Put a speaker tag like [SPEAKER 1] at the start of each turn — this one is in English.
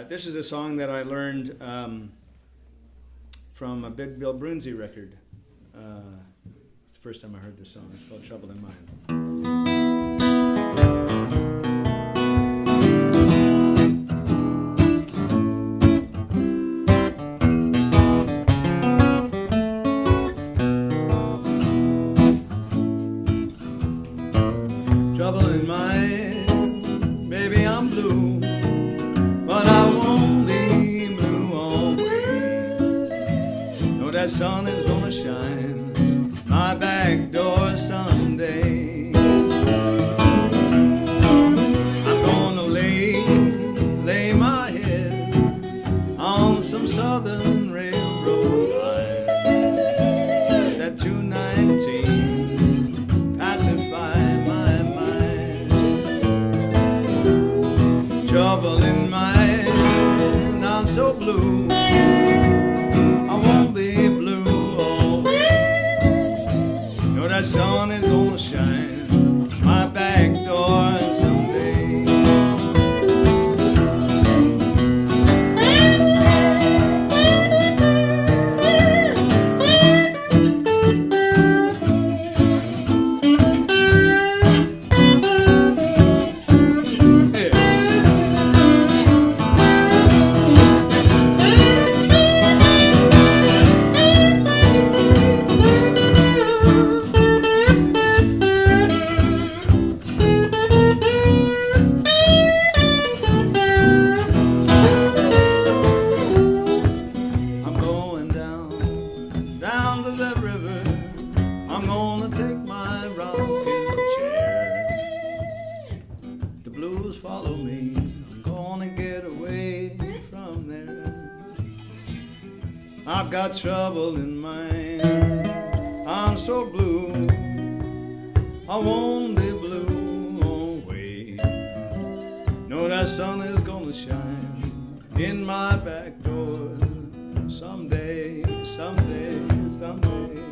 [SPEAKER 1] This is a song that I learned from a Big Bill Broonzy record. It's the first time I heard this song. It's called Trouble in Mind. Trouble in mind, baby, I'm blue, but I won't be blue always. Know that sun is gonna shine my back door someday. I'm gonna lay my head on some southern railroad line. That 219 pacify my mind. Trouble in mind, I'm so blue, I won't be blue always. Know that sun is gonna shine my back door someday. Down to the river, I'm gonna take my rocking chair. The blues follow me, I'm gonna get away from there. I've got trouble in mind, I'm so blue, I won't be blue always. Know that sun is gonna shine in my back door someday, someday, someday.